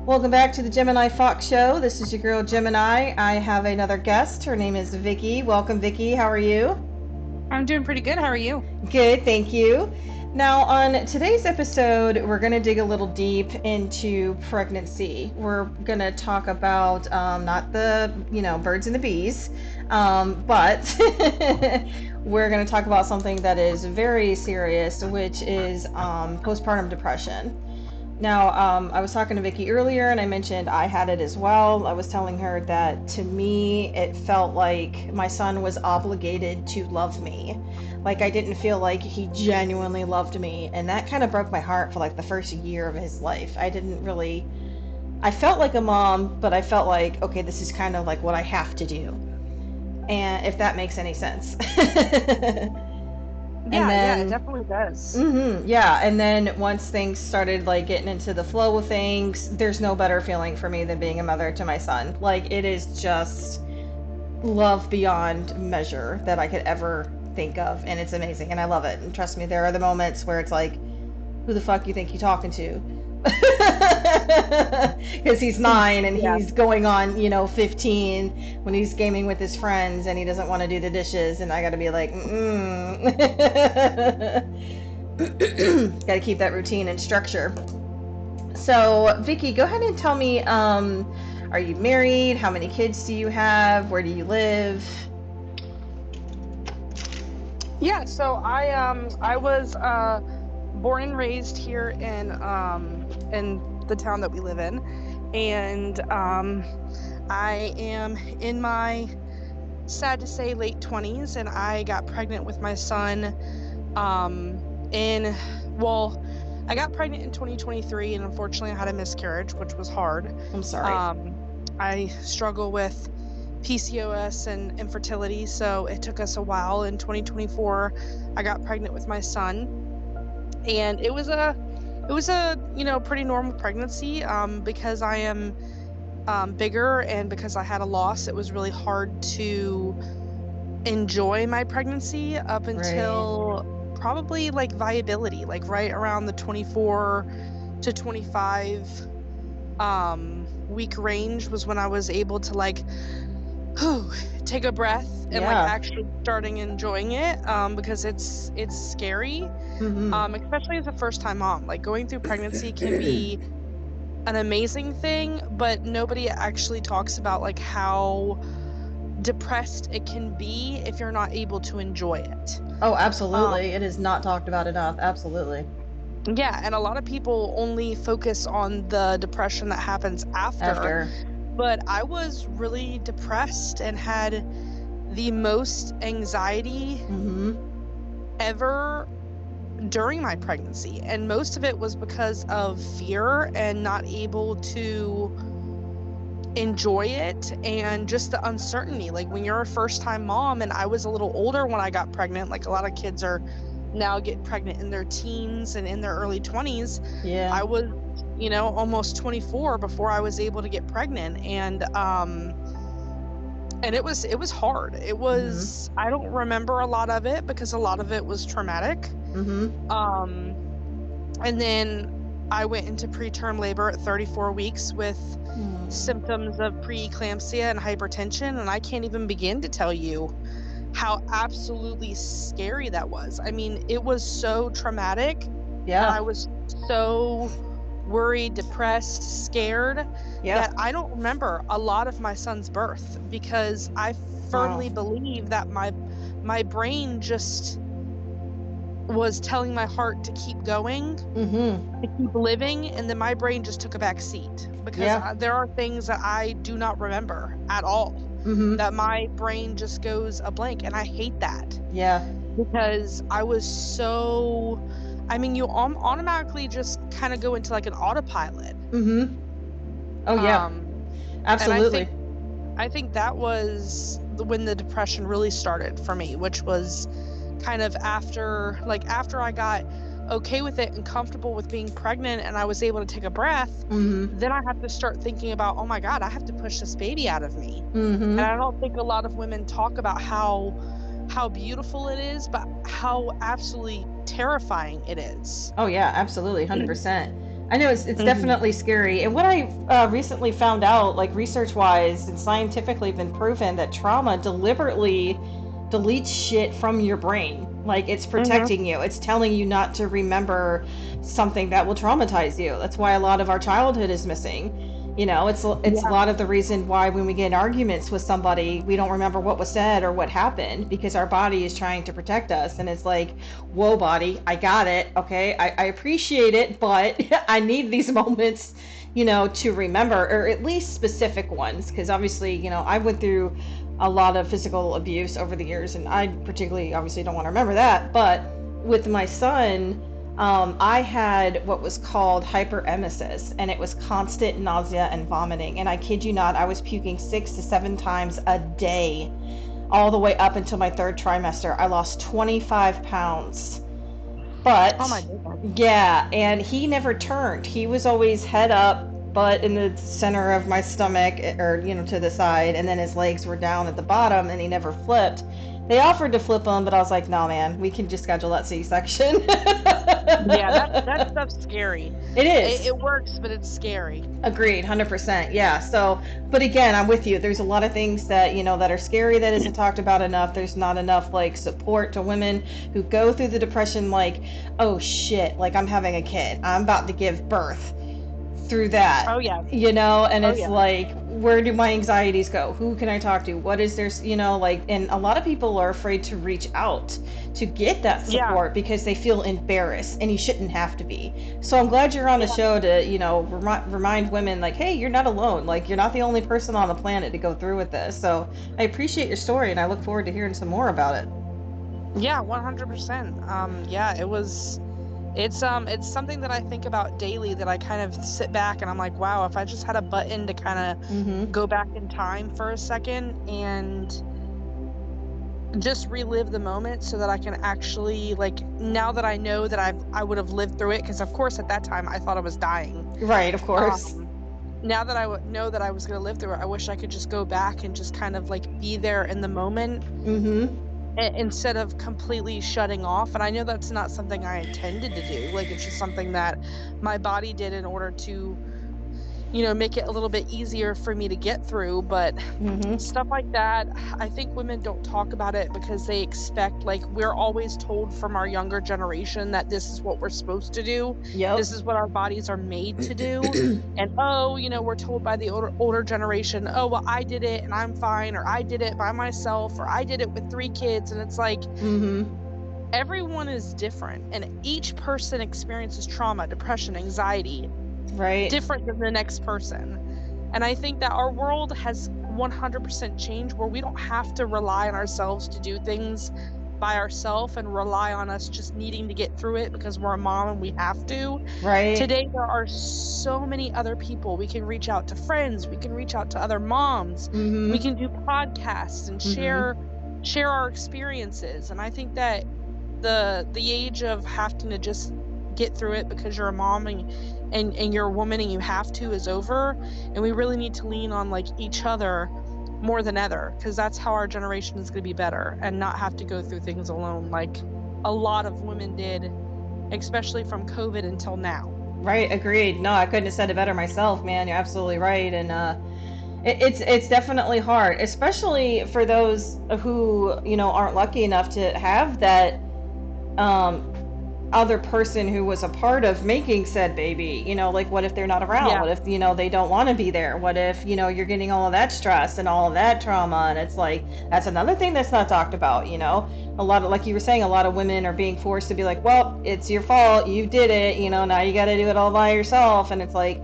Welcome back to the Gemini Fox Show. This is your girl Gemini. I have another guest. Her name is Vikki. Welcome, Vikki. How are you? I'm doing pretty good. How are you? Good, thank you. Now, on today's episode, we're going to dig a little deep into pregnancy. We're going to talk about not the, birds and the bees, but we're going to talk about something that is very serious, which is postpartum depression. Now, I was talking to Vikki earlier and I mentioned I had it as well. I was telling her that to me, it felt like my son was obligated to love me. Like, I didn't feel like he genuinely loved me. And that kind of broke my heart for like the first year of his life. I didn't really, I felt like a mom, but I felt like, okay, this is kind of like what I have to do. And if that makes any sense. And Yeah, it then definitely does. yeah, and then once things started like getting into the flow of things, there's no better feeling for me than being a mother to my son. Like it is just love beyond measure that I could ever think of, and it's amazing, and I love it. And trust me, there are the moments where it's like, who the fuck you think you're talking to? Because he's 9 and Yeah. he's going on 15 when he's gaming with his friends and he doesn't want to do the dishes, and I gotta be like, gotta keep that routine and structure. So, Vikki, go ahead and tell me, are you married? How many kids do you have? Where do you live? I was born and raised here in the town that we live in. And I am in my, sad to say, late 20s, and I got pregnant with my son in well, I got pregnant in 2023, and unfortunately I had a miscarriage, which was hard. I'm sorry. Um, I struggle with PCOS and infertility, so it took us a while. In 2024, I got pregnant with my son, and it was a pretty normal pregnancy. Because I am bigger and because I had a loss, it was really hard to enjoy my pregnancy up Right. until probably like viability, like right around the 24 to 25 week range was when I was able to like whew, take a breath and like Yeah. actually starting enjoying it, because it's scary, Mm-hmm. especially as a first time mom. Like going through pregnancy can be an amazing thing, but nobody actually talks about like how depressed it can be if you're not able to enjoy it. Oh, absolutely. Um, It is not talked about enough. Absolutely. yeah, and a lot of people only focus on the depression that happens after, After. but I was really depressed and had the most anxiety Mm-hmm. ever during my pregnancy. And most of it was because of fear and not able to enjoy it and just the uncertainty. Like when you're a first time mom, and I was a little older when I got pregnant, like a lot of kids are now getting pregnant in their teens and in their early 20s. Yeah. I was, almost 24 before I was able to get pregnant. And it was hard. It Mm-hmm. was, I don't remember a lot of it because a lot of it was traumatic. Mm-hmm. Um and then I went into preterm labor at 34 weeks with Mm. symptoms of preeclampsia and hypertension, and I can't even begin to tell you how absolutely scary that was. I mean, it was so traumatic, and Yeah. I was so worried, depressed, scared Yeah. that I don't remember a lot of my son's birth because I Wow. firmly believe that my brain just was telling my heart to keep going, Mm-hmm. to keep living, and then my brain just took a back seat because Yeah. there are things that I do not remember at all, Mm-hmm. that my brain just goes a blank, and I hate that Yeah. because I was so, I mean, you automatically just kind of go into like an autopilot. Mm-hmm. Oh, yeah. um and I Absolutely. think I think that was when the depression really started for me, which was kind of after I got okay with it and comfortable with being pregnant and I was able to take a breath. Mm-hmm. Then I have to start thinking about, oh my God, I have to push this baby out of me. And Mm-hmm. I don't think a lot of women talk about how beautiful it is, but how absolutely terrifying it is. Oh, yeah. Absolutely. 100%. I know it's Hmm. definitely scary. And what I recently found out, like research wise and scientifically been proven that trauma deliberately deletes shit from your brain. Like it's Hmm. protecting you. It's telling you not to remember something that will traumatize you. That's why a lot of our childhood is missing. It's a Yeah. lot of the reason why when we get in arguments with somebody, we don't remember what was said or what happened because our body is trying to protect us. And it's like, whoa, body, I got it. Okay, I appreciate it, but I need these moments, to remember, or at least specific ones, because obviously, I went through a lot of physical abuse over the years, and I particularly obviously don't want to remember that. But with my son, I had what was called hyperemesis, and it was constant nausea and vomiting. And I kid you not, I was puking 6 to 7 times a day, all the way up until my third trimester. I lost 25 pounds. Oh my But goodness. yeah, and he never turned. He was always head up, butt in the center of my stomach, or to the side, and then his legs were down at the bottom, and he never flipped. They offered to flip him, but I was like, "No, man, we can just schedule that C-section." Yeah, that stuff's scary. It It, is. it works, but it's scary. Agreed, 100%. Yeah. So, but again, I'm with you. There's a lot of things that, that are scary that isn't talked about enough. There's not enough like support to women who go through the depression like, "Oh shit, like I'm having a kid. I'm about to give birth." Through that, Oh yeah. and Oh it's yeah. like, where do my anxieties go? Who can I talk to? What is there, like, and a lot of people are afraid to reach out to get that Yeah. support because they feel embarrassed, and you shouldn't have to be. So I'm glad you're on the Yeah. show to, remind women, like, hey, you're not alone. Like, you're not the only person on the planet to go through with this. So I appreciate your story, and I look forward to hearing some more about it. Yeah, 100%. Yeah, it's something that I think about daily, that I kind of sit back and I'm like, wow, if I just had a button to kind of Mm-hmm. go back in time for a second and just relive the moment so that I can actually, like, now that I know that I would have lived through it, because of course at that time I thought I was dying. Right, of course. Um Now that I know that I was going to live through it, I wish I could just go back and just kind of like be there in the moment, Mm-hmm. instead of completely shutting off. And I know that's not something I intended to do. Like, it's just something that my body did in order to, make it a little bit easier for me to get through. But Mm-hmm. stuff like that, I think women don't talk about it because they expect, like, we're always told from our younger generation that this is what we're supposed to do. Yep. This is what our bodies are made to do. And oh, we're told by the older generation, oh, well, I did it and I'm fine, or I did it by myself, or I did it with 3 kids. And it's like, Mm-hmm. everyone is different, and each person experiences trauma, depression, anxiety Right. different than the next person. And I think that our world has 100% changed, where we don't have to rely on ourselves to do things by ourselves and rely on us just needing to get through it because we're a mom and we have to. Right. Today, there are so many other people. We can reach out to friends, we can reach out to other moms, we Mm-hmm. can do podcasts and Mm-hmm. share our experiences. And I think that the age of having to just get through it because you're a mom and you're a woman and you have to is over. And we really need to lean on, like, each other more than ever, because that's how our generation is going to be better and not have to go through things alone, like a lot of women did, especially from COVID until now. Right, agreed. No, I couldn't have said it better myself, man. You're absolutely right, and it's definitely hard, especially for those who aren't lucky enough to have that um, other person who was a part of making said baby. Like, what if they're not around? Yeah. What if they don't want to be there? What if you're getting all of that stress and all of that trauma? And it's like, that's another thing that's not talked about. A lot of, like you were saying, a lot of women are being forced to be like, well, it's your fault, you did it, now you got to do it all by yourself. And it's like,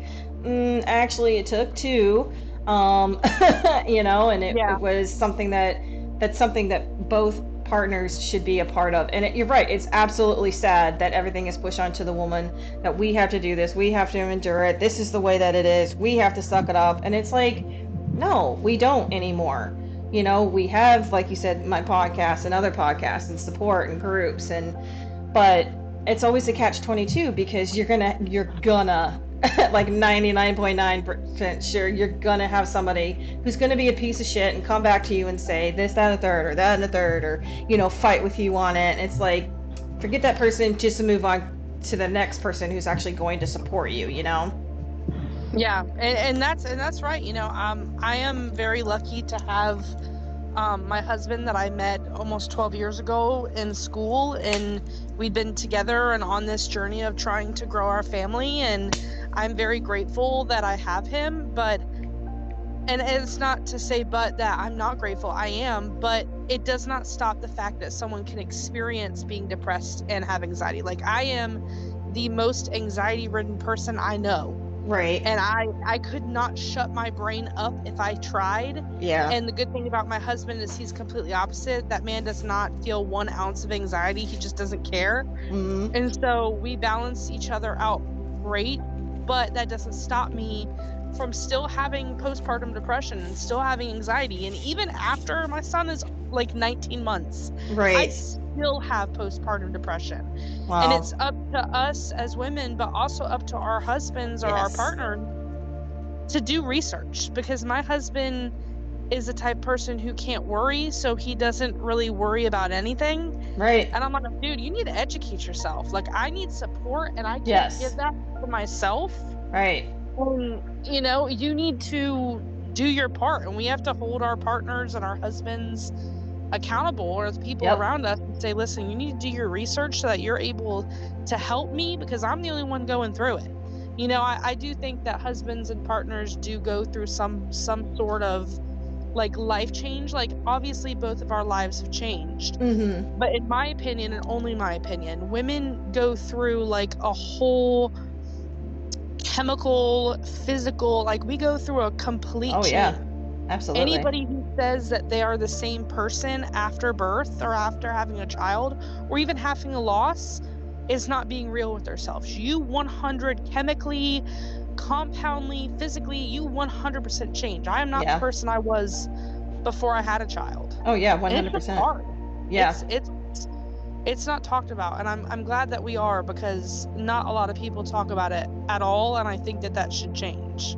actually it took two. um and it Yeah. was something that's something that both partners should be a part of. And you're right, it's absolutely sad that everything is pushed onto the woman, that we have to do this, we have to endure it, this is the way that it is, we have to suck it up. And it's like, no, we don't anymore. We have, like you said, my podcast and other podcasts and support and groups, and but it's always a catch 22, because you're gonna like 99.9% sure you're gonna have somebody who's gonna be a piece of shit and come back to you and say this, that, and the third, or that and the third, or fight with you on it. And it's like, forget that person, just to move on. to the next person who's actually going to support you, you know? Yeah, and that's right. I am very lucky to have my husband that I met almost 12 years ago in school, and we've been together and on this journey of trying to grow our family, and I'm very grateful that I have him. But and it's not to say but that I'm not grateful. I am, but it does not stop the fact that someone can experience being depressed and have anxiety. Like I am the most anxiety ridden person I know, Right. and I could not shut my brain up if I tried. Yeah. And the good thing about my husband is he's completely opposite. That man does not feel 1 ounce of anxiety. He just doesn't care. Mm-hmm. And so we balance each other out great, but that doesn't stop me from still having postpartum depression and still having anxiety. And even after my son is like 19 months, I Right. still have postpartum depression. And Wow. it's up to us as women, but also up to our husbands or our Yes. partners to do research, because my husband is the type person who can't worry, so he doesn't really worry about anything. Right. And I'm like, dude, you need to educate yourself. Like, I need support and I can't Yes. give that to myself. Right. And, you need to do your part. And we have to hold our partners and our husbands accountable, or the people Yep. around us, and say, listen, you need to do your research so that you're able to help me, because I'm the only one going through it. I do think that husbands and partners do go through some sort of like life change. Like obviously both of our lives have changed, Mm-hmm. but in my opinion, and only my opinion, women go through like a whole chemical, physical, like we go through a complete Oh yeah. change. Absolutely. Anybody who says that they are the same person after birth or after having a child or even having a loss is not being real with themselves. You 100 chemically, compoundly, physically, you 100% change. I am not the Yeah. person I was before I had a child. Oh yeah, And it's just 100%. hard. Yeah. It's not talked about, and I'm glad that we are, because not a lot of people talk about it at all, and I think that that should change.